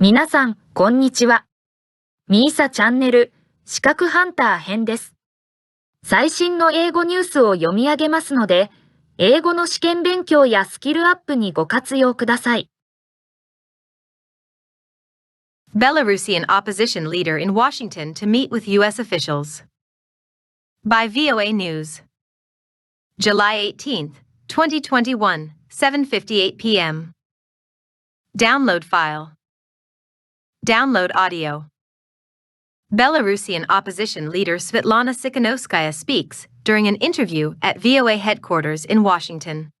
皆さん、こんにちは。みーさチャンネル、資格ハンター編です。最新の英語ニュースを読み上げますので、英語の試験勉強やスキルアップにご活用ください。Belarusian opposition leader in Washington to meet with U.S. officials. By VOA News. July 18, 2021, 7:58 p.m. Download file. Download audio. Belarusian opposition leader Svetlana Tsikhanouskaya speaks during an interview at VOA headquarters in Washington.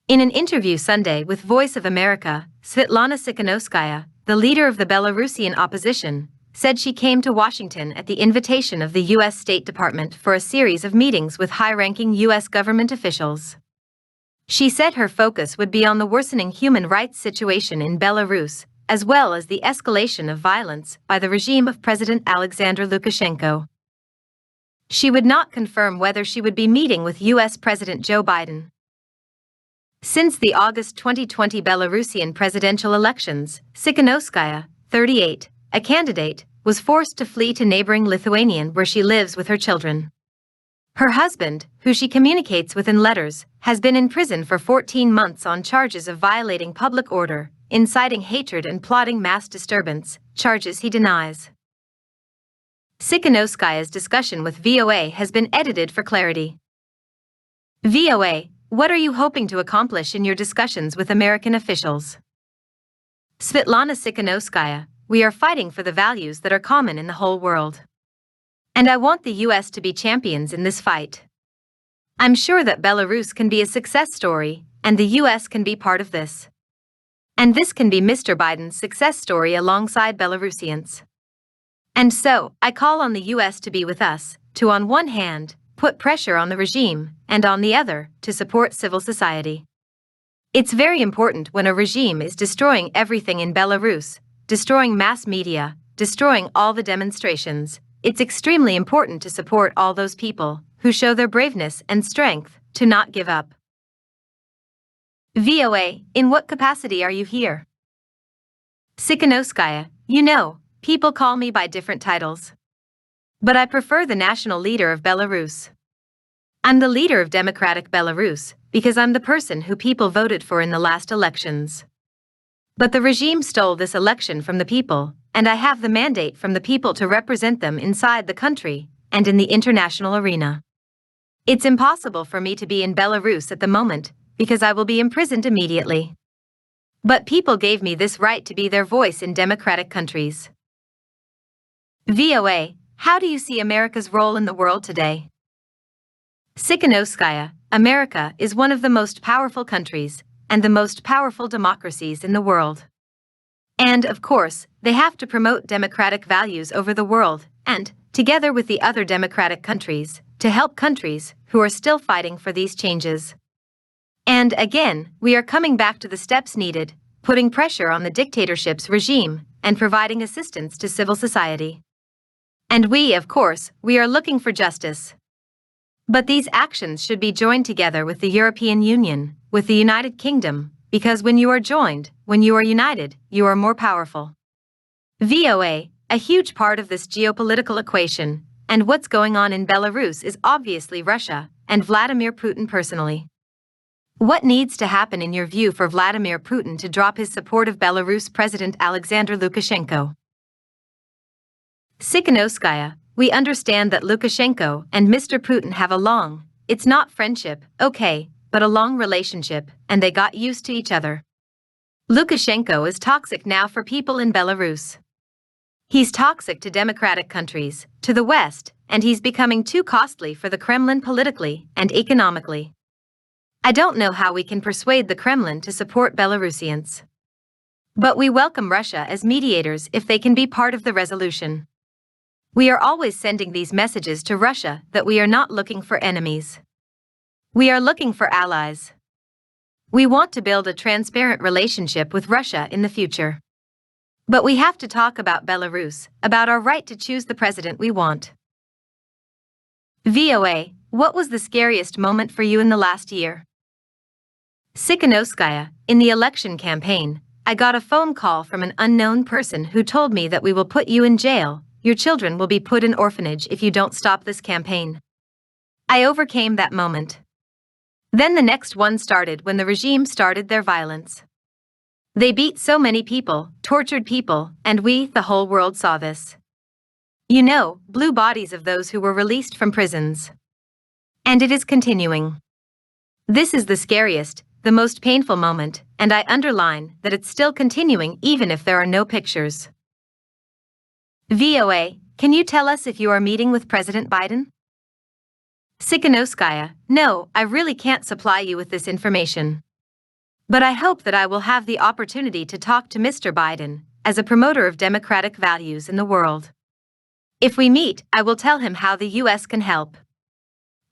In an interview Sunday with Voice of America, Svetlana Tsikhanouskaya, the leader of the Belarusian opposition, said she came to Washington at the invitation of the U.S. State Department for a series of meetings with high-ranking U.S. government officials. She said her focus would be on the worsening human rights situation in Belarus, as well as the escalation of violence by the regime of President Alexander Lukashenko. She would not confirm whether she would be meeting with U.S. President Joe Biden. Since the August 2020 Belarusian presidential elections, Tsikhanouskaya, 38, a candidate, was forced to flee to neighboring Lithuania where she lives with her children. Her husband, who she communicates with in letters, has been in prison for 14 months on charges of violating public order, inciting hatred and plotting mass disturbance, charges he denies. Tsikhanouskaya's discussion with VOA has been edited for clarity. VOA, what are you hoping to accomplish in your discussions with American officials? Svetlana Tsikhanouskaya, we are fighting for the values that are common in the whole world. And I want the U.S. to be champions in this fight. I'm sure that Belarus can be a success story, and the U.S. can be part of this. And this can be Mr. Biden's success story alongside Belarusians. And so, I call on the U.S. to be with us, to on one hand, put pressure on the regime, and on the other, to support civil society. It's very important when a regime is destroying everything in Belarus, destroying mass media, destroying all the demonstrations. It's extremely important to support all those people who show their braveness and strength to not give up. VOA, in what capacity are you here? Tsikhanouskaya, you know, people call me by different titles. But I prefer the national leader of Belarus. I'm the leader of Democratic Belarus because I'm the person who people voted for in the last elections. But the regime stole this election from the people, and I have the mandate from the people to represent them inside the country and in the international arena. It's impossible for me to be in Belarus at the moment because I will be imprisoned immediately. But people gave me this right to be their voice in democratic countries. VOA, how do you see America's role in the world today? Tsikhanouskaya, America is one of the most powerful countries and the most powerful democracies in the world. And, of course, they have to promote democratic values over the world and, together with the other democratic countries, to help countries who are still fighting for these changes. And again, we are coming back to the steps needed, putting pressure on the dictatorship's regime and providing assistance to civil society. And we, of course, we are looking for justice. But these actions should be joined together with the European Union, with the United Kingdom, because when you are joined, when you are united, you are more powerful. VOA, a huge part of this geopolitical equation, and what's going on in Belarus is obviously Russia and Vladimir Putin personally. What needs to happen in your view for Vladimir Putin to drop his support of Belarus President Alexander Lukashenko? Tsikhanouskaya, we understand that Lukashenko and Mr. Putin have a long, it's not friendship, okay, but a long relationship, and they got used to each other. Lukashenko is toxic now for people in Belarus. He's toxic to democratic countries, to the West, and he's becoming too costly for the Kremlin politically and economically. I don't know how we can persuade the Kremlin to support Belarusians. But we welcome Russia as mediators if they can be part of the resolution. We are always sending these messages to Russia that we are not looking for enemies. We are looking for allies. We want to build a transparent relationship with Russia in the future. But we have to talk about Belarus, about our right to choose the president we want. VOA, what was the scariest moment for you in the last year? Tsikhanouskaya, in the election campaign, I got a phone call from an unknown person who told me that we will put you in jail. Your children will be put in orphanage if you don't stop this campaign. I overcame that moment. Then the next one started when the regime started their violence. They beat so many people, tortured people, and we, the whole world, saw this. You know, blue bodies of those who were released from prisons. And it is continuing. This is the scariest, the most painful moment, and I underline that it's still continuing even if there are no pictures. VOA, can you tell us if you are meeting with President Biden? Sikhanouskaya, no, I really can't supply you with this information. But I hope that I will have the opportunity to talk to Mr. Biden, as a promoter of democratic values in the world. If we meet, I will tell him how the US can help.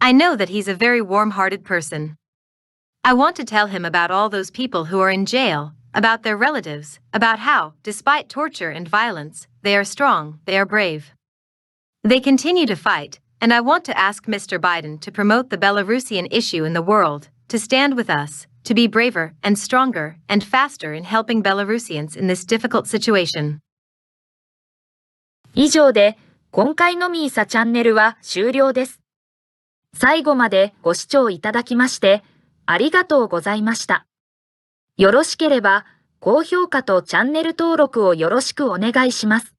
I know that he's a very warm-hearted person. I want to tell him about all those people who are in jail, about their relatives, about how, despite torture and violence, they are strong, they are brave. They continue to fight, and I want to ask Mr. Biden to promote the Belarusian issue in the world, to stand with us, to be braver and stronger and faster in helping Belarusians in this difficult situation. 以上で今回のミーサチャンネルは終了です。最後までご視聴いただきましてありがとうございました。よろしければ高評価とチャンネル登録をよろしくお願いします。